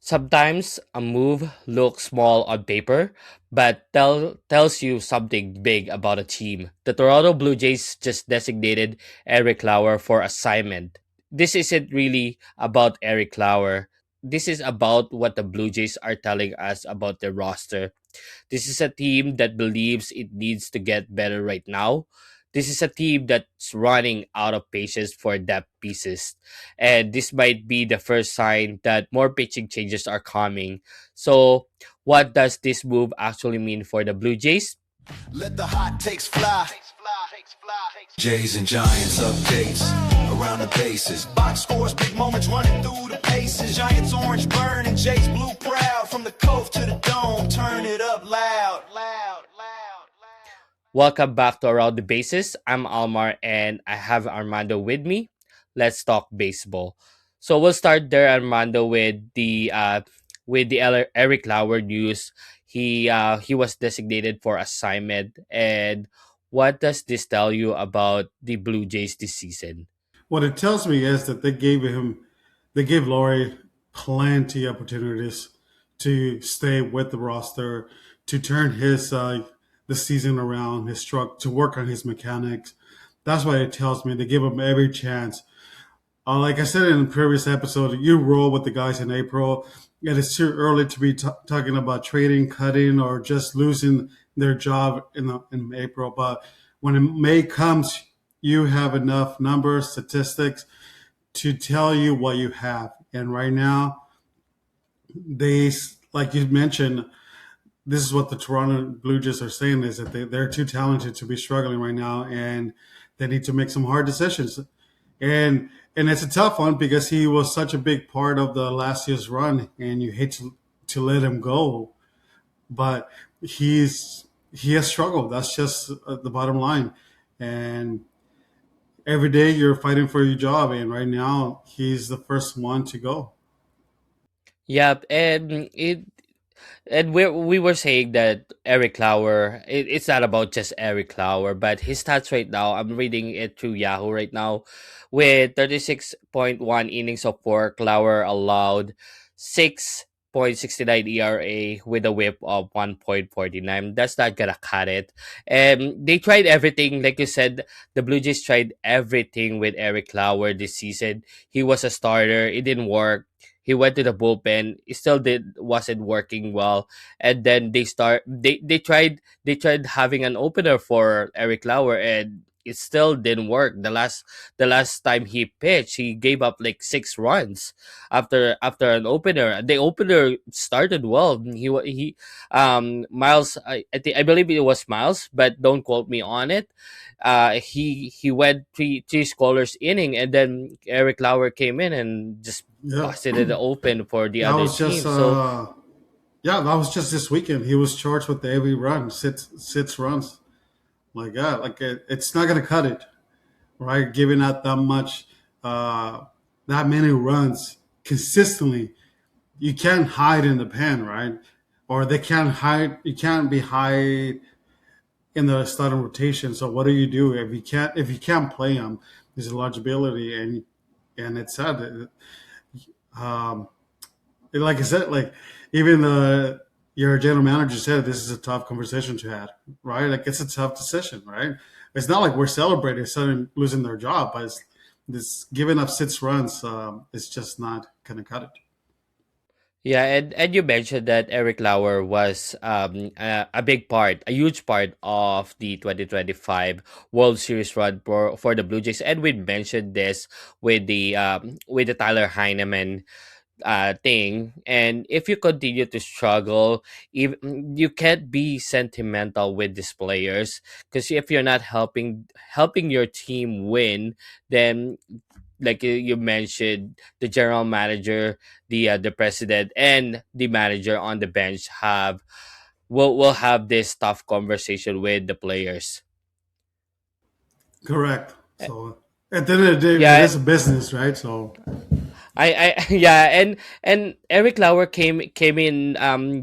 Sometimes a move looks small on paper, but tells you something big about a team. The Toronto Blue Jays just designated Eric Lauer for assignment. This isn't really about Eric Lauer. This is about what the Blue Jays are telling us about their roster. This is a team that believes it needs to get better right now. This is a team that's running out of patience for depth pieces. And this might be the first sign that more pitching changes are coming. So, what does this move actually mean for the Blue Jays? Let the hot takes fly. Jays and Giants updates around the bases. Box scores, big moments running through the paces. Giants orange burn and Jays blue proud. From the cove to the dome, turn it up loud. Welcome back to Around the Bases. I'm Almar and I have Armando with me. Let's talk baseball. So we'll start there, Armando, with the Eric Lauer news. He was designated for assignment, and what does this tell you about the Blue Jays this season? What it tells me is that they gave Laurie plenty opportunities to stay with the roster, to turn his the season around, his truck, to work on his mechanics. That's what it tells me. They give him every chance. Like I said in the previous episode, you roll with the guys in April. It is too early to be talking about trading, cutting, or just losing their job in April. But when May comes, you have enough numbers, statistics to tell you what you have. And right now, they, like you mentioned, this is what the Toronto Blue Jays are saying is that they're too talented to be struggling right now, and they need to make some hard decisions. And and it's a tough one because he was such a big part of the last year's run, and you hate to let him go. But he has struggled. That's just the bottom line. And every day you're fighting for your job, and right now he's the first one to go. Yep, and we were saying that Eric Lauer, it's not about just Eric Lauer, but his stats right now, I'm reading it through Yahoo right now. With 36.1 innings of work, Lauer allowed 6.69 ERA with a whip of 1.49. That's not gonna cut it. And they tried everything. Like you said, the Blue Jays tried everything with Eric Lauer this season. He was a starter, it didn't work. He went to the bullpen. It still did wasn't working well, and then they tried having an opener for Eric Lauer, and it still didn't work. The last time he pitched, he gave up like 6 runs after an opener. The opener started well. Miles, I believe it was Miles, but don't quote me on it. He went three scoreless inning, and then Eric Lauer came in and just Yeah, busted it open for the that other was just team. So that was just this weekend. He was charged with every run, six runs. My God, like it's not gonna cut it, right? Giving out that much, that many runs consistently, you can't hide in the pen, right? Or they can't hide. You can't be hide in the starting rotation. So what do you do if you can't play him? There's a large ability, and it's sad. Um, like I said, like even your general manager said, this is a tough conversation to have, right? Like it's a tough decision, right? It's not like we're celebrating suddenly losing their job, but it's this giving up 6 runs. It's just not gonna cut it. yeah, and you mentioned that Eric Lauer was a big part, a huge part of the 2025 World Series run for the Blue Jays, and we mentioned this with the Tyler Heineman thing. And if you continue to struggle, you can't be sentimental with these players, because if you're not helping your team win, then like you mentioned, the general manager, the president, and the manager on the bench will have this tough conversation with the players. Correct. Eh, So at the end of the day, it Yeah, is a business, right? So I yeah, and Eric Lauer came in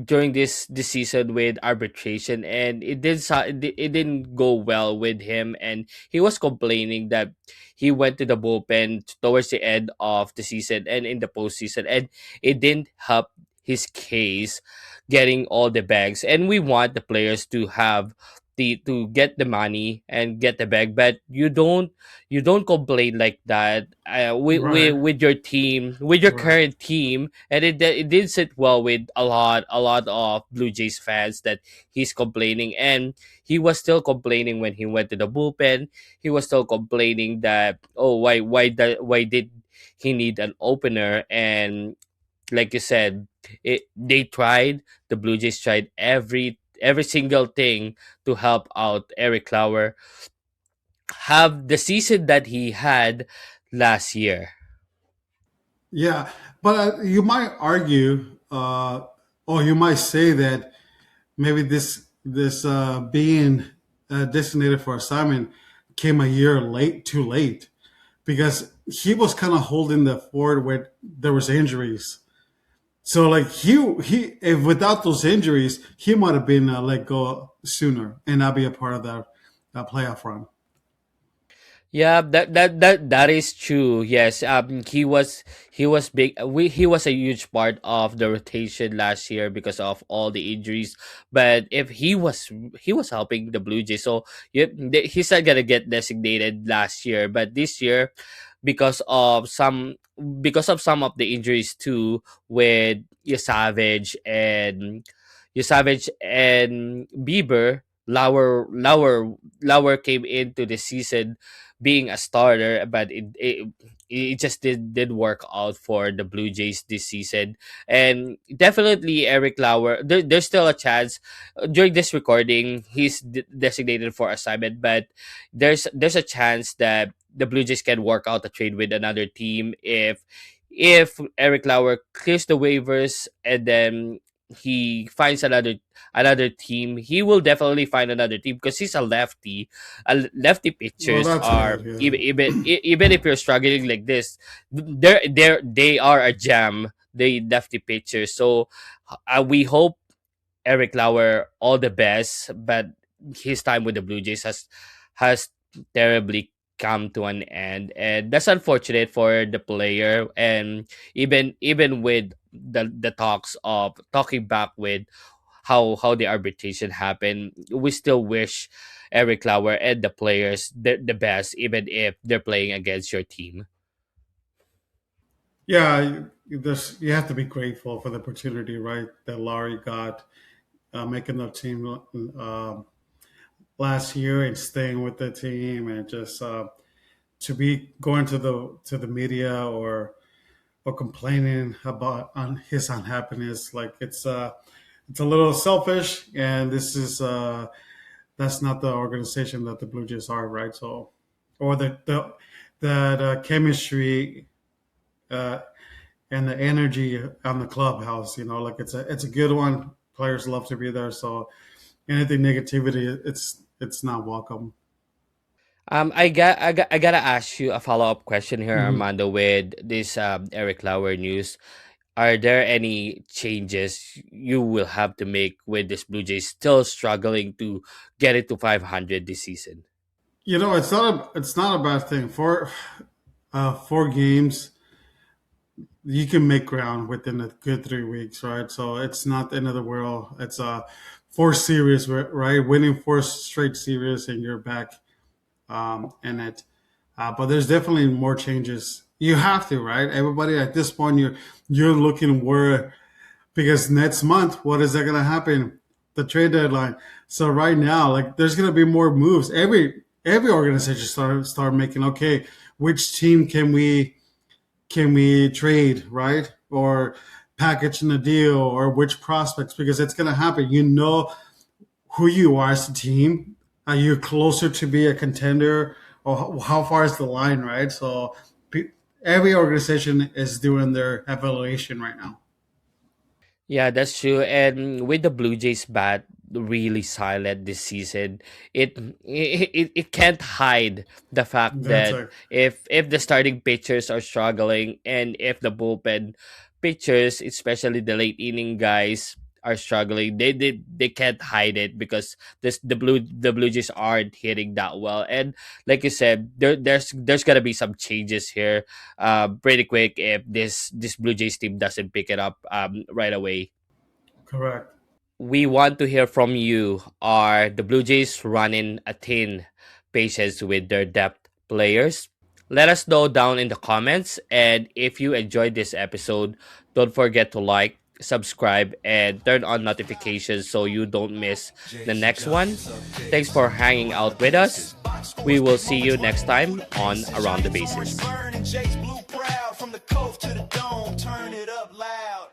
during this season with arbitration, and it didn't go well with him, and he was complaining that he went to the bullpen towards the end of the season and in the postseason, and it didn't help. his case, getting all the bags, and we want the players to have to get the money and get the bag. But you don't complain like that Right. with your team, with your Right. current team. And it did sit well with a lot of Blue Jays fans that he's complaining. And he was still complaining when he went to the bullpen. He was still complaining that, oh, why did he need an opener? And like you said, they tried, the Blue Jays tried every single thing to help out Eric Lauer have the season that he had last year. Yeah, but you might argue, or you might say that maybe this being designated for assignment came a year late, too late, because he was kind of holding the fort when there was injuries. So like he if without those injuries, he might have been let go sooner and not be a part of that playoff run. Yeah, that is true. Yes, he was big. He was a huge part of the rotation last year because of all the injuries. But if he was helping the Blue Jays, so he's not gonna get designated last year. But this year, because of some of the injuries too, with Savage and Bieber, Lauer came into the season being a starter, but it just did work out for the Blue Jays this season. And definitely Eric Lauer, there's still a chance. During this recording, he's designated for assignment, but there's a chance that the Blue Jays can work out a trade with another team if Eric Lauer clears the waivers and then he finds another team. He will definitely find another team because he's a lefty. Lefty Well, pitchers that's are, good. Yeah. even if you're struggling like this, they are a gem. They lefty pitchers. So we hope Eric Lauer all the best, but his time with the Blue Jays has terribly come to an end, and that's unfortunate for the player. And even with the talks of talking back with how the arbitration happened, we still wish Eric Lauer and the players the best, even if they're playing against your team. Yeah, you have to be grateful for the opportunity, right? That Laurie got making the team last year and staying with the team, and just to be going to the media or complaining about on his unhappiness, like it's a little selfish, and this is that's not the organization that the Blue Jays are, right? So, or the that chemistry. Uh, and the energy on the clubhouse. You know, like it's a good one. Players love to be there. So anything negativity, it's not welcome. I gotta ask you a follow up question here, Mhm. Armando, with this Eric Lauer news. Are there any changes you will have to make with this Blue Jays still struggling to get it to 500 this season? You know, it's not a bad thing for 4 games. You can make ground within a good 3 weeks, right? So it's not the end of the world. It's 4 series, right? Winning 4 straight series, and you're back in it. But there's definitely more changes. You have to, right? Everybody at this point, you're looking where, because next month, what is that going to happen? The trade deadline. So right now, like there's going to be more moves. Every organization start making, okay, which team can we trade, right? Or package in a deal, or which prospects, because it's going to happen. You know who you are as a team. Are you closer to be a contender, or how far is the line, right? So every organization is doing their evaluation right now. Yeah, that's true. And with the Blue Jays bat really silent this season, it can't hide the fact That's that a if the starting pitchers are struggling and if the bullpen pitchers, especially the late inning guys, are struggling. They can't hide it because the Blue Jays aren't hitting that well. And like you said, there's gonna be some changes here, pretty quick if this Blue Jays team doesn't pick it up right away. Correct. We want to hear from you. Are the Blue Jays running a thin patience with their depth players? Let us know down in the comments. And if you enjoyed this episode, don't forget to like, subscribe, and turn on notifications so you don't miss the Jays and next one. Giants Thanks updates for hanging around out the with us. bases. Box We scores, will big see you moments next running through time the on bases. Around the Giants orange Bases. burn and Jays blue proud from the cove to the dome. Turn it up loud.